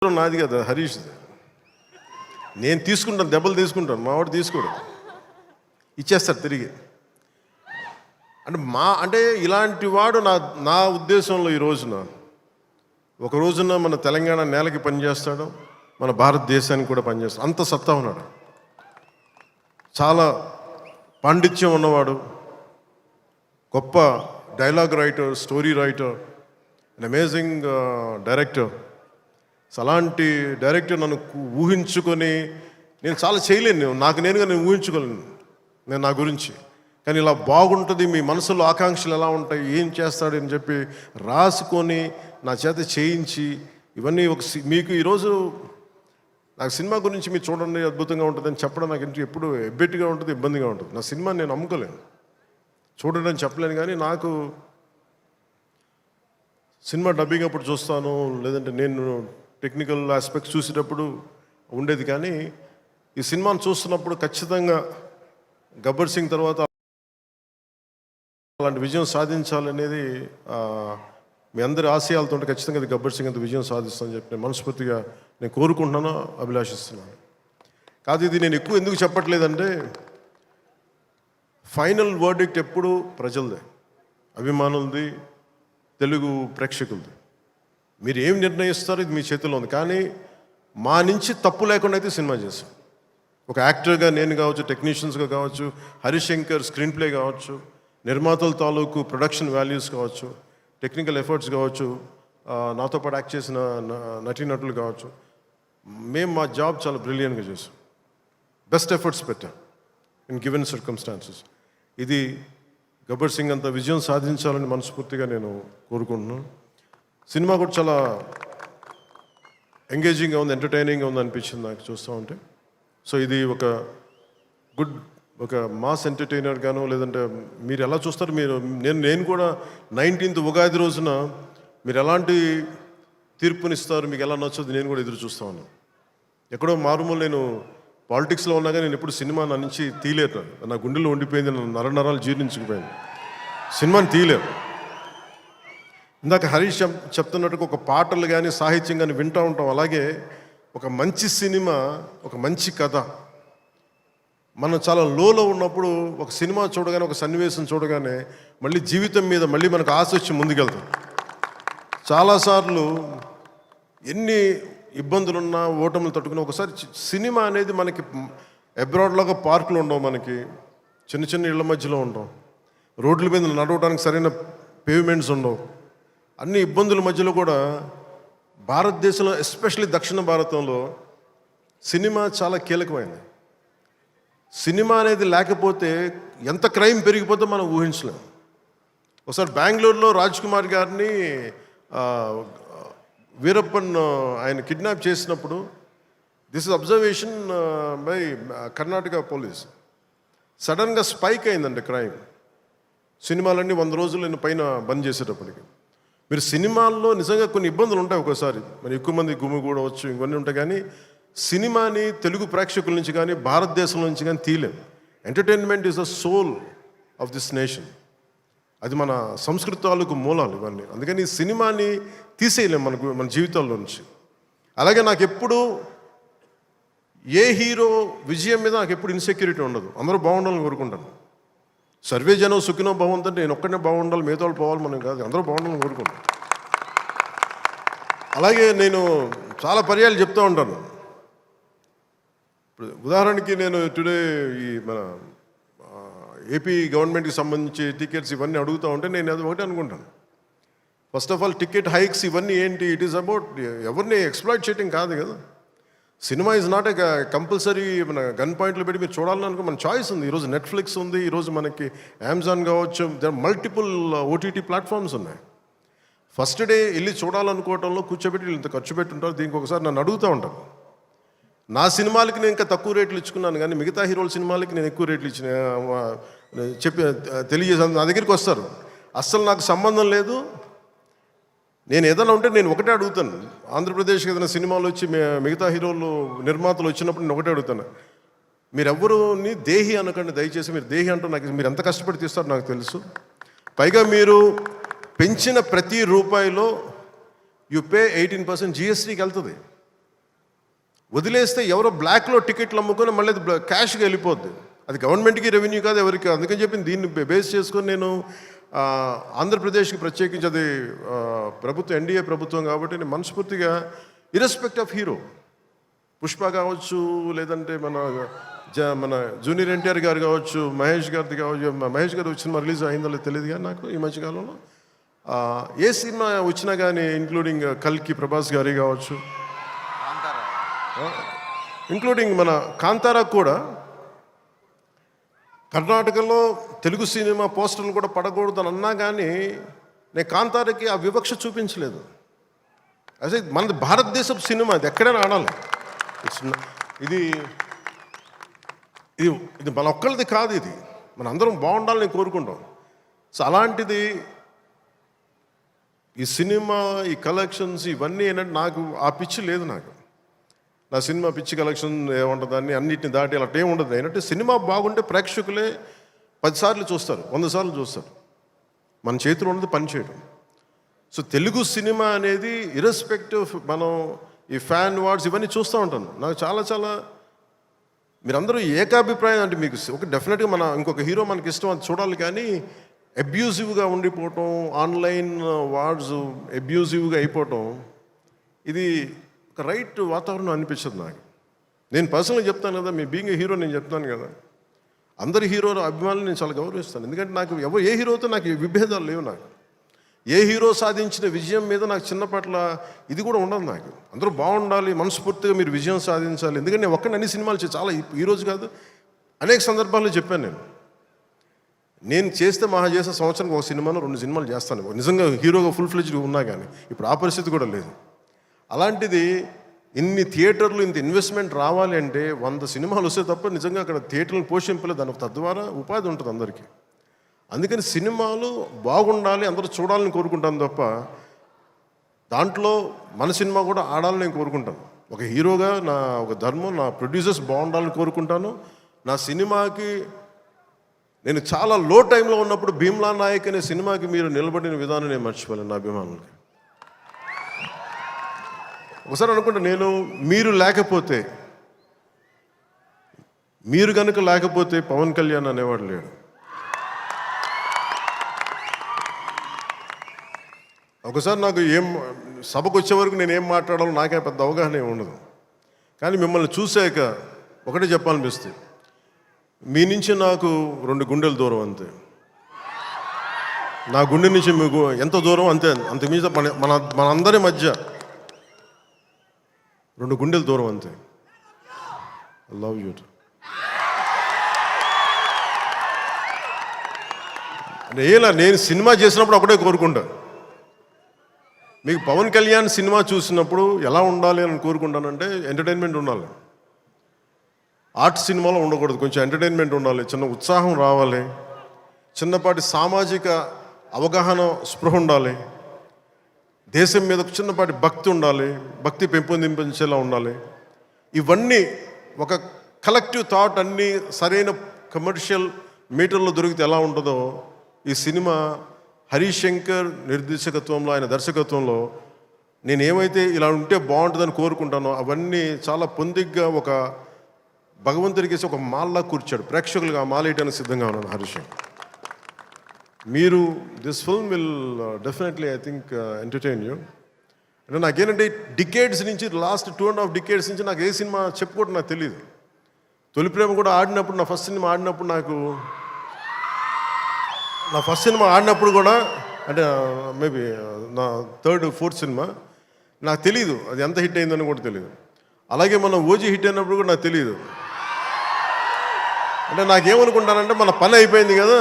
నాది కదా హరీష్, నేను తీసుకుంటాను, దెబ్బలు తీసుకుంటాను, మా వాడు తీసుకోడు, ఇచ్చేస్తాడు తిరిగి. అంటే ఇలాంటి వాడు నా ఉద్దేశంలో ఈ రోజున ఒక రోజున మన తెలంగాణ నేలకి పనిచేస్తాడు, మన భారతదేశానికి కూడా పనిచేస్తాడు. అంత సత్తా ఉన్నాడు, చాలా పాండిత్యం ఉన్నవాడు, గొప్ప dialogue writer, story writer, and amazing director. అలాంటి డైరెక్టర్ నన్ను ఊహించుకొని నేను చాలా చేయలేను, నాకు నేనుగా నేను ఊహించుకోలేను నేను నా గురించి. కానీ ఇలా బాగుంటుంది, మీ మనసులో ఆకాంక్షలు ఎలా ఉంటాయి, ఏం చేస్తాడు అని చెప్పి రాసుకొని నా చేత చేయించి ఇవన్నీ మీకు ఈరోజు నాకు సినిమా గురించి మీరు చూడండి అద్భుతంగా ఉంటుందని చెప్పడం నాకు ఎప్పుడు ఎబ్బెట్టిగా ఉంటుంది, ఇబ్బందిగా ఉంటుంది. నా సినిమా నేను అమ్ముకోలేను, చూడండి అని చెప్పలేను. కానీ నాకు సినిమా డబ్బింగ్ అప్పుడు చూస్తాను, లేదంటే నేను టెక్నికల్ ఆస్పెక్ట్స్ చూసేటప్పుడు ఉండేది. కానీ ఈ సినిమాను చూస్తున్నప్పుడు ఖచ్చితంగా గబ్బర్ సింగ్ తర్వాత అలాంటి విజయం సాధించాలనేది మీ అందరి ఆశయాలతో ఖచ్చితంగా అది గబ్బర్ సింగ్ అంత విజయం సాధిస్తానని చెప్పి నేను మనస్ఫూర్తిగా నేను కోరుకుంటున్నాను, అభిలాషిస్తున్నాను. కాదు ఇది నేను ఎక్కువ ఎందుకు చెప్పట్లేదంటే ఫైనల్ వర్డిక్ట్ ఎప్పుడు ప్రజలదే, అభిమానులది, తెలుగు ప్రేక్షకులది. మీరు ఏం నిర్ణయిస్తారో ఇది మీ చేతిలో ఉంది. కానీ మా నుంచి తప్పు లేకుండా అయితే సినిమా చేశాం. ఒక యాక్టర్గా నేను కావచ్చు, టెక్నీషియన్స్గా కావచ్చు, హరిశంకర్ స్క్రీన్ ప్లే కావచ్చు, నిర్మాతల తాలూకు ప్రొడక్షన్ వాల్యూస్ కావచ్చు, టెక్నికల్ ఎఫర్ట్స్ కావచ్చు, నాతో పాటు యాక్ట్ చేసిన నటీనటులు కావచ్చు, మేము మా జాబ్ చాలా బ్రిలియంట్గా చేసాం, బెస్ట్ ఎఫర్ట్స్ పెట్టాం ఇన్ గివెన్ సర్కమ్స్టాన్సెస్. ఇది గబ్బర్ సింగ్ అంత విజయం సాధించాలని మనస్ఫూర్తిగా నేను కోరుకుంటున్నాను. సినిమా కూడా చాలా ఎంగేజింగ్గా ఉంది, ఎంటర్టైనింగ్గా ఉంది అనిపించింది నాకు చూస్తూ ఉంటే. సో ఇది ఒక మాస్ ఎంటర్టైనర్గాను, లేదంటే మీరు ఎలా చూస్తారు, నేను కూడా 19th ఉగాది రోజున మీరు ఎలాంటి తీర్పునిస్తారు, మీకు ఎలా నచ్చదు నేను కూడా ఎదురు చూస్తూ ఉన్నాను. ఎక్కడో మారుమూల నేను పాలిటిక్స్లో ఉన్నా కానీ నేను ఎప్పుడు సినిమా నా నుంచి తీయలేరు, నా గుండెలో ఉండిపోయింది, నరాలు జీర్ణించుకుపోయింది, సినిమాని తీయలేరు. ఇందాక హరీష్ చెప్తున్నట్టుగా ఒక పాటలు కానీ సాహిత్యం కానీ వింటూ ఉంటాం. అలాగే ఒక మంచి సినిమా, ఒక మంచి కథ, మనం చాలా లోలో ఉన్నప్పుడు ఒక సినిమా చూడగానే, ఒక సన్నివేశం చూడగానే మళ్ళీ జీవితం మీద మళ్ళీ మనకు ఆశ వచ్చి ముందుకెళ్తాం. చాలాసార్లు ఎన్ని ఇబ్బందులున్నా, ఓటములు తట్టుకుని ఒకసారి సినిమా అనేది మనకి అబ్రాడ్లాగా పార్కులు ఉండవు, మనకి చిన్న చిన్న ఇళ్ల మధ్యలో ఉంటాం, రోడ్ల మీద నడవడానికి సరైన పేవ్మెంట్స్ ఉండవు, అన్ని ఇబ్బందుల మధ్యలో కూడా భారతదేశంలో, ఎస్పెషల్లీ దక్షిణ భారతంలో సినిమా చాలా కీలకమైంది. సినిమా అనేది లేకపోతే ఎంత క్రైమ్ పెరిగిపోతే మనం ఊహించలేము. ఒకసారి బెంగళూరులో రాజ్ కుమార్ గారిని వీరప్పన్ ఆయన కిడ్నాప్ చేసినప్పుడు, this is observation by Karnataka police, సడన్గా స్పైక్ అయిందండి క్రైమ్. సినిమాలన్నీ 100 రోజులు పైన బంద్ చేసేటప్పటికి. మీరు సినిమాల్లో నిజంగా కొన్ని ఇబ్బందులు ఉంటాయి, ఒకసారి మరి ఎక్కువ మంది గుమిగూడవచ్చు, ఇవన్నీ ఉంటాయి. కానీ సినిమాని తెలుగు ప్రేక్షకుల నుంచి కానీ, భారతదేశం నుంచి కానీ తీయలేం. Entertainment is the soul of this nation, అది మన సంస్కృతాలకు మూలాలు ఇవన్నీ. అందుకని ఈ సినిమాని తీసేయలేం మన జీవితాల్లో నుంచి. అలాగే నాకు ఎప్పుడు ఏ హీరో విజయం మీద నాకు ఎప్పుడు ఇన్సెక్యూరిటీ ఉండదు, అందరూ బాగుండాలని కోరుకుంటాను. సర్వే జనం సుఖినో భవంతంటే నేను ఒక్కనే బాగుండాలి, మిగతా వాళ్ళు పోవాలి మనం కాదు, అందరూ బాగుండాలని కోరుకుంటాను. అలాగే నేను చాలా పర్యాలు చెప్తూ ఉంటాను. ఇప్పుడు ఉదాహరణకి నేను టుడే ఈ మన ఏపీ గవర్నమెంట్కి సంబంధించి టికెట్స్ ఇవన్నీ అడుగుతూ ఉంటే నేను అది ఒకటే అనుకుంటాను. First of all ticket hikes ఇవన్నీ ఏంటి, ఇట్ ఈస్ అబౌట్ ఎవరిని ఎక్స్ప్లాయిట్ చేయడం కాదు కదా. Cinema is not a compulsory మన గన్ పాయింట్లు పెట్టి మీరు చూడాలని అనుకో, మన చాయిస్ ఉంది. ఈరోజు నెట్ఫ్లిక్స్ ఉంది, ఈరోజు మనకి అమెజాన్ కావచ్చు, దర్ మల్టిపుల్ ఓటీటీ ప్లాట్ఫామ్స్ ఉన్నాయి. ఫస్ట్ డే వెళ్ళి చూడాలనుకోవటంలో కూర్చోబెట్టి ఇంత ఖర్చు పెట్టుంటారు. దీనికి ఒకసారి నన్ను అడుగుతూ ఉంటాను. నా సినిమాలకి నేను ఇంకా తక్కువ రేట్లు ఇచ్చుకున్నాను, కానీ మిగతా హీరోల సినిమాలకి నేను ఎక్కువ రేట్లు తెలియజేసాను. నా దగ్గరికి వస్తారు, అస్సలు నాకు సంబంధం లేదు, నేను ఏదైనా ఉంటే నేను ఒకటే అడుగుతాను. ఆంధ్రప్రదేశ్కి ఏదైనా సినిమాలు వచ్చి మిగతా హీరోలు నిర్మాతలు వచ్చినప్పుడు నేను ఒకటే అడుగుతాను, మీరెవ్వరూని దేహి అనకండి దయచేసి. మీరు దేహి అంటూ నాకు మీరు ఎంత కష్టపడి తీస్తారో నాకు తెలుసు. పైగా మీరు పెంచిన ప్రతి రూపాయిలో యు పే 18% జిఎస్టీకి వెళ్తుంది. వదిలేస్తే ఎవరో బ్లాక్లో టికెట్లు అమ్ముకొని మళ్ళీ అది క్యాష్గా వెళ్ళిపోద్ది. అది గవర్నమెంట్కి రెవెన్యూ కాదు, ఎవరికి. అందుకని చెప్పి దీన్ని బేస్ చేసుకొని నేను ఆంధ్రప్రదేశ్కి ప్రత్యేకించి అది ప్రభుత్వం ఎన్డీఏ ప్రభుత్వం కాబట్టి నేను మనస్ఫూర్తిగా ఇర్రెస్పెక్ట్ ఆఫ్ హీరో, పుష్ప కావచ్చు, లేదంటే మన జూనియర్ ఎన్టీఆర్ గారు కావచ్చు, మహేష్ గారిది కావచ్చు. మహేష్ గారు వచ్చిన రిలీజ్ అయిందో లేదో తెలియదు కానీ నాకు ఈ మధ్యకాలంలో ఏ సినిమా వచ్చినా కానీ, ఇంక్లూడింగ్ కల్కి ప్రభాస్ గారి కావచ్చు, ఇంక్లూడింగ్ మన కాంతారా కూడా, కర్ణాటకలో తెలుగు సినిమా పోస్టర్లు కూడా పడకూడదు అని అన్నా కానీ నేను కాంతారకి ఆ వివక్ష చూపించలేదు. అదే మనది భారతదేశపు సినిమా, అది ఎక్కడైనా ఆడాలి. ఇది ఇది ఇది మన ఒక్కరిది కాదు, ఇది మన అందరం బాగుండాలని కోరుకుంటాం. సో అలాంటిది ఈ సినిమా, ఈ కలెక్షన్స్ ఇవన్నీ ఏంటంటే నాకు ఆ పిచ్చి లేదు. నాకు నా సినిమా పిచ్చి కలెక్షన్ ఏముంటుందని అన్నిటిని దాటి అలా ఏం ఉండదు. ఏంటంటే సినిమా బాగుంటే ప్రేక్షకులే 10 సార్లు చూస్తారు, 100 సార్లు చూస్తారు. మన చేతిలో ఉన్నది పని చేయడం. సో తెలుగు సినిమా అనేది ఇర్రెస్పెక్టివ్ మనం ఈ ఫ్యాన్ వార్డ్స్ ఇవన్నీ చూస్తూ ఉంటాను. నాకు చాలా మీరందరూ ఏకాభిప్రాయం అంటే మీకు ఒక డెఫినెట్గా మన ఇంకొక హీరో మనకి ఇష్టం, అది చూడాలి. కానీ అబ్యూజివ్గా ఉండిపోవటం, ఆన్లైన్ వార్డ్స్ అబ్యూజివ్గా అయిపోవటం, ఇది ఒక రైట్ వాతావరణం అనిపించదు నాకు. నేను పర్సనల్గా చెప్తాను కదా, మీ బీయింగ్ ఏ హీరో నేను చెప్తాను కదా, అందరి హీరోల అభిమానులు నేను చాలా గౌరవిస్తాను. ఎందుకంటే నాకు ఏ హీరోతో నాకు విభేదాలు లేవు. నాకు ఏ హీరో సాధించిన విజయం మీద నాకు చిన్నపట్ల ఇది కూడా ఉండదు. నాకు అందరూ బాగుండాలి, మనస్ఫూర్తిగా మీరు విజయం సాధించాలి. ఎందుకంటే నేను ఒక్కడిని అన్ని సినిమాలు చాలా ఈరోజు కాదు, అనేక సందర్భాల్లో చెప్పాను. నేను చేస్తే మహా చేసే సంవత్సరానికి ఒక సినిమాను 2 సినిమాలు చేస్తాను, నిజంగా హీరోగా ఫుల్ ఫ్లెడ్జ్గా ఉన్నా కానీ. ఇప్పుడు ఆ పరిస్థితి కూడా లేదు. అలాంటిది ఇన్ని థియేటర్లు, ఇంత ఇన్వెస్ట్మెంట్ రావాలి అంటే 100 సినిమాలు వస్తే తప్ప నిజంగా అక్కడ థియేటర్లను పోషింపలేదు. దానికి తద్వారా ఉపాధి ఉంటుంది అందరికీ. అందుకని సినిమాలు బాగుండాలి, అందరూ చూడాలని కోరుకుంటాను తప్ప దాంట్లో మన సినిమా కూడా ఆడాలని నేను కోరుకుంటాను. ఒక హీరోగా నా ఒక ధర్మం, నా ప్రొడ్యూసర్స్ బాగుండాలని కోరుకుంటాను. నా సినిమాకి నేను చాలా లో టైంలో ఉన్నప్పుడు భీమ్లా నాయక్ అనే సినిమాకి మీరు నిలబడిన విధానం నేను మర్చిపోలేను నా అభిమానులకి. ఒకసారి అనుకుంటా, నేను మీరు కనుక లేకపోతే పవన్ కళ్యాణ్ అనేవాడు లేడు. ఒకసారి నాకు సభకు వచ్చే వరకు నేను ఏం మాట్లాడాలో నాకే పెద్ద అవగాహన ఉండదు. కానీ మిమ్మల్ని చూశాక ఒకటే చెప్పాలనిపిస్తుంది, మీ నుంచి నాకు 2 గుండెల దూరం అంతే. నా గుండె నుంచి మీకు ఎంత దూరం అంత మీద మనందరి మధ్య 2 గుండెల దూరం అంతే. I love you. నేను సినిమా చేసినప్పుడు ఒకటే కోరుకుంటా, మీకు పవన్ కళ్యాణ్ సినిమా చూసినప్పుడు ఎలా ఉండాలి అని కోరుకుంటానంటే ఎంటర్టైన్మెంట్ ఉండాలి. ఆర్ట్ సినిమాలో ఉండకూడదు, కొంచెం ఎంటర్టైన్మెంట్ ఉండాలి, చిన్న ఉత్సాహం రావాలి, చిన్నపాటి సామాజిక అవగాహన స్పృహ ఉండాలి, దేశం మీద చిన్నపాటి భక్తి ఉండాలి, భక్తి పెంపొందించేలా ఉండాలి. ఇవన్నీ ఒక కలెక్టివ్ థాట్ అన్నీ సరైన కమర్షియల్ మీటర్లో దొరికితే ఎలా ఉంటుందో ఈ సినిమా హరీష్ శంకర్ నిర్దేశకత్వంలో, ఆయన దర్శకత్వంలో నేను ఏమైతే ఇలా ఉంటే బాగుంటుందని కోరుకుంటానో అవన్నీ చాలా పొందిగ్గా ఒక భగవంతుడికి ఒక మాల్లా కూర్చాడు. ప్రేక్షకులుగా ఆ మాల వేయడానికి సిద్ధంగా ఉన్నాను హరీష్ శంకర్. మీరు this film will definitely I think entertain you. అంటే నాకేంటంటే డికేడ్స్ నుంచి, లాస్ట్ 2.5 డికేడ్స్ నుంచి నాకు ఏ సినిమా చెప్పుకోవడం నాకు తెలియదు. తొలి ప్రేమ కూడా ఆడినప్పుడు, నా ఫస్ట్ సినిమా ఆడినప్పుడు కూడా, అంటే మేబీ నా 3rd, 4th సినిమా, నాకు తెలియదు అది ఎంత హిట్ అయిందని కూడా తెలియదు. అలాగే మన ఓజీ హిట్ అయినప్పుడు కూడా నాకు తెలియదు. అంటే నాకేమనుకుంటానంటే మన పని అయిపోయింది కదా,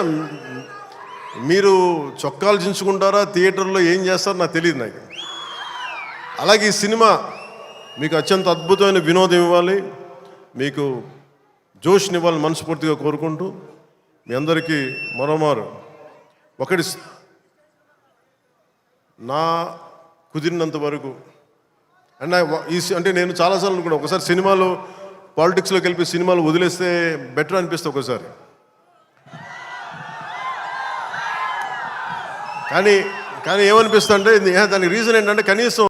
మీరు చొక్కాలు చించుకుంటారా, థియేటర్లో ఏం చేస్తారో నాకు తెలియదు. నాకు అలాగే ఈ సినిమా మీకు అత్యంత అద్భుతమైన వినోదం ఇవ్వాలి, మీకు జోష్నివ్వాలని మనస్ఫూర్తిగా కోరుకుంటూ మీ అందరికీ మరోమారు ఒకటి నా కుదిరినంత వరకు అంటే నేను చాలాసార్లు అనుకున్నాను, ఒకసారి సినిమాలో పాలిటిక్స్లోకి వెళ్ళి సినిమాలు వదిలేస్తే బెటర్ అనిపిస్తుంది ఒకసారి. కానీ ఏమనిపిస్తుంది అంటే దానికి రీజన్ ఏంటంటే కనీసం